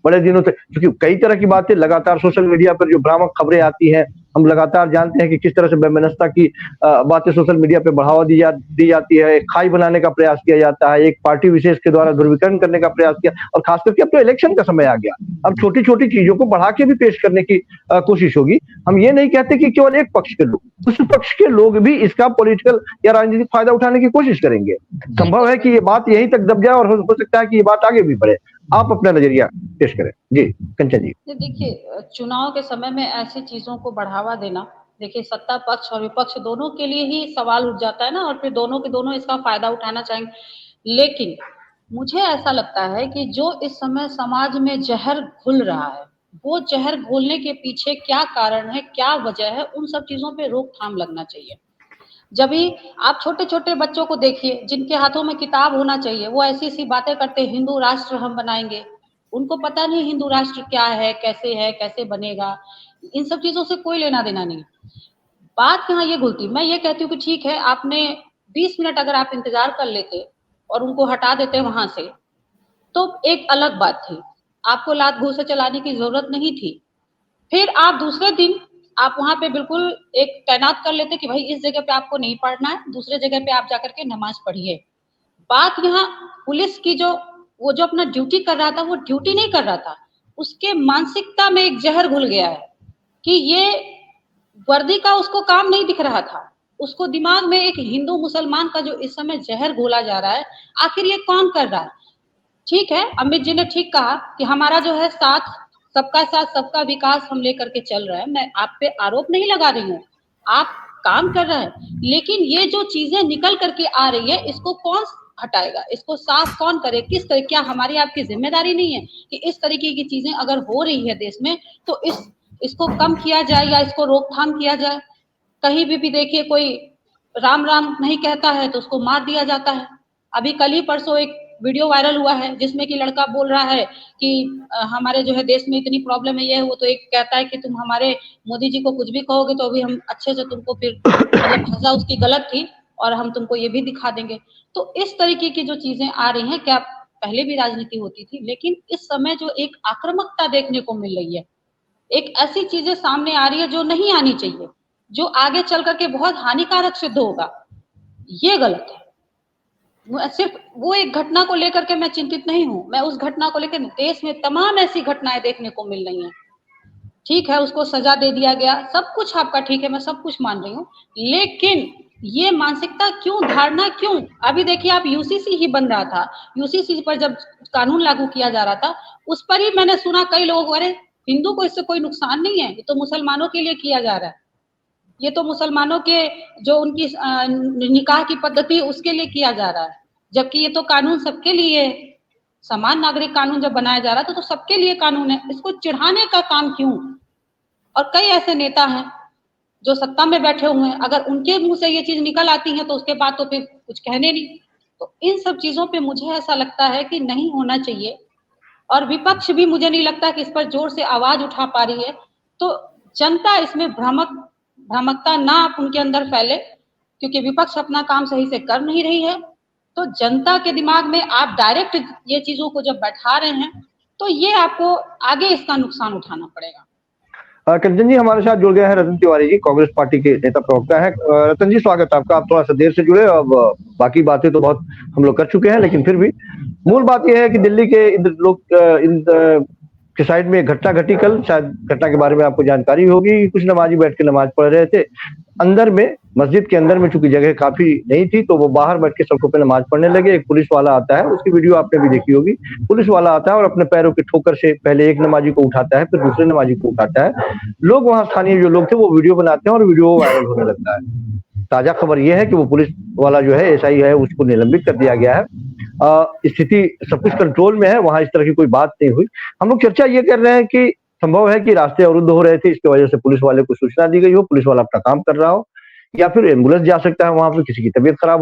बड़े दिनों तक, क्योंकि कई तरह की बातें लगातार सोशल मीडिया पर जो भ्रामक खबरें आती हैं, हम लगातार जानते हैं कि किस तरह से वैमनस्यता की बातें सोशल मीडिया पे बढ़ावा दी जाती है, एक खाई बनाने का प्रयास किया जाता है, एक पार्टी विशेष के द्वारा ध्रुवीकरण करने का प्रयास किया, और खास करके अब तो इलेक्शन का समय आ गया। अब छोटी-छोटी चीज़ों को बढ़ा के भी पेश करने की कोशिश होगी। हम ये नहीं कहते कि केवल एक पक्ष के लोग, उस पक्ष के लोग भी इसका पॉलिटिकल या राजनीतिक फायदा उठाने की कोशिश करेंगे। संभव है कि ये बात यहीं तक दब जाए और हो सकता है कि ये बात आगे भी बढ़े। आप अपना नजरिया पेश करें। जी, कंचन जी। देखिए, चुनाव के समय में ऐसी चीजों को बढ़ावा देना, देखिए सत्ता पक्ष और विपक्ष दोनों के लिए ही सवाल उठ जाता है ना, और फिर दोनों के दोनों इसका फायदा उठाना चाहेंगे। लेकिन मुझे ऐसा लगता है कि जो इस समय समाज में जहर घुल रहा है, वो जहर घोलने के पीछे क्या कारण है, क्या वजह है, उन सब चीजों पे रोकथाम लगना चाहिए। जब भी आप छोटे-छोटे बच्चों को देखिए, जिनके हाथों में किताब होना चाहिए, वो ऐसी-ऐसी बातें करते हैं, हिंदू राष्ट्र हम बनाएँगे। उनको पता नहीं हिंदू राष्ट्र क्या है, कैसे बनेगा, इन सब चीज़ों से कोई लेना-देना नहीं। बात यहाँ ये घुलती, मैं ये कहती हूँ कि ठीक है, आपने 20 मिनट अगर आप इंतज़ार कर लेते और उनको हटा देते वहाँ से, तो एक अलग बात थी। आपको लात-घूँसे चलाने की ज़रूरत नहीं थी। फिर आप दूसरे दिन आप वहाँ पे बिल्कुल एक तैनात कर लेते कि भाई इस जगह पे आपको नहीं पढ़ना है, दूसरे जगह पे आप जाकर के नमाज़ पढ़िए। बात यहाँ पुलिस की वो जो अपना ड्यूटी कर रहा था, वो ड्यूटी नहीं कर रहा था। उसके मानसिकता में एक ज़हर घुल गया है कि ये वर्दी का उसको काम नहीं दिख रहा था। उसको दिमाग में एक हिंदू-मुसलमान का जो इस समय ज़हर घोला जा रहा है, आखिर ये कौन कर रहा है? ठीक है, अमित जी ने ठीक कहा कि हमारा जो है सबका साथ, सबका विकास हम लेकर के चल रहे हैं। मैं आप पे आरोप नहीं लगा रही हूँ, आप काम कर रहे हैं, लेकिन ये जो चीज़ें निकल कर के आ रही है, इसको कौन हटाएगा? इसको साफ कौन करे? किस तरह, क्या हमारी आपकी ज़िम्मेदारी नहीं है कि इस तरीके की चीज़ें अगर हो रही है देश में, तो इसको कम किया जाए या इसको रोकथाम किया जाए? कहीं भी देखिए कोई राम-राम नहीं कहता है, तो उसको मार दिया जाता है। अभी कल ही परसों एक वीडियो वायरल हुआ है जिसमें कि लड़का बोल रहा है कि हमारे जो है देश में इतनी प्रॉब्लम है, ये है वो, तो एक कहता है कि तुम हमारे मोदी जी को कुछ भी कहोगे तो अभी हम अच्छे से तुमको फिर मतलब भाषा उसकी गलत थी और हम तुमको ये भी दिखा देंगे। तो इस तरीके की जो चीजें आ रही हैं, क्या पहले भी राजनीति होती थी, लेकिन इस समय जो एक आक्रामकता देखने को मिल रही है, एक ऐसी चीजें सामने आ रही है जो नहीं आनी चाहिए, जो आगे चल करके बहुत हानिकारक सिद्ध होगा, ये गलत है। सिर्फ वो एक घटना को लेकर के मैं चिंतित नहीं हूँ, मैं उस घटना को लेकर, देश में तमाम ऐसी घटनाएं देखने को मिल रही हैं। ठीक है, उसको सजा दे दिया गया, सब कुछ आपका ठीक है, मैं सब कुछ मान रही हूँ, लेकिन ये मानसिकता क्यों, धारणा क्यों? अभी देखिए आप यूसीसी ही बन रहा था, यूसीसी पर जब कानून लागू किया जा रहा था, उस पर ही मैंने सुना कई लोगों को, अरे हिंदू को इससे कोई नुकसान नहीं है, ये तो मुसलमानों के लिए किया जा रहा है, ये तो मुसलमानों के जो उनकी निकाह की पद्धति उसके लिए किया जा रहा है, जबकि ये तो कानून सबके लिए है। समान नागरिक कानून जब बनाया जा रहा था तो सबके लिए कानून है, इसको चिढ़ाने का काम क्यों? और कई ऐसे नेता हैं जो सत्ता में बैठे हुए हैं, अगर उनके मुंह से ये चीज निकल आती है तो उसके बाद तो फिर कुछ कहने नहीं। तो इन सब चीजों पे मुझे ऐसा लगता है कि नहीं होना चाहिए, और विपक्ष भी मुझे नहीं लगता कि इस पर जोर से आवाज उठा पा रही है। तो जनता इसमें भ्रामकता ना उनके अंदर फैले, क्योंकि विपक्ष अपना काम सही से कर नहीं रही है। तो जनता के दिमाग में आप डायरेक्ट ये चीजों को जब बैठा रहे हैं, तो ये आपको आगे इसका नुकसान उठाना पड़ेगा। कंचन जी हमारे साथ जुड़ गए हैं रतन तिवारी जी, कांग्रेस पार्टी के नेता प्रवक्ता है। रतन जी स्वागत है आपका, आप थोड़ा सा देर से जुड़े, अब बाकी बातें तो बहुत हम लोग कर चुके हैं, लेकिन फिर भी मूल बात यह है कि दिल्ली के के साइड में घटना घटी कल, शायद घटना के बारे में आपको जानकारी होगी। कुछ नमाजी बैठ के नमाज पढ़ रहे थे, अंदर में मस्जिद के अंदर में चूंकि जगह काफी नहीं थी तो वो बाहर बैठ के सड़कों पे नमाज पढ़ने लगे। एक पुलिस वाला आता है, उसकी वीडियो आपने भी देखी होगी, पुलिस वाला आता है और अपने पैरों की ठोकर से पहले एक नमाजी को उठाता है, फिर दूसरे नमाजी को उठाता है। लोग, वहां स्थानीय जो लोग थे वो वीडियो बनाते हैं और वीडियो वायरल होने लगता है। ताजा खबर यह है कि वो पुलिस वाला जो है एसआई है, उसको निलंबित कर दिया गया है। स्थिति सब कुछ कंट्रोल में है, वहां इस तरह की कोई बात नहीं हुई। हम लोग चर्चा ये कर रहे हैं कि संभव है कि रास्ते अवरुद्ध हो रहे थे, इसकी वजह से पुलिस वाले को सूचना दी गई हो, पुलिस वाला अपना काम कर रहा हो, या फिर एम्बुलेंस जा सकता है वहां पर, किसी की तबीयत खराब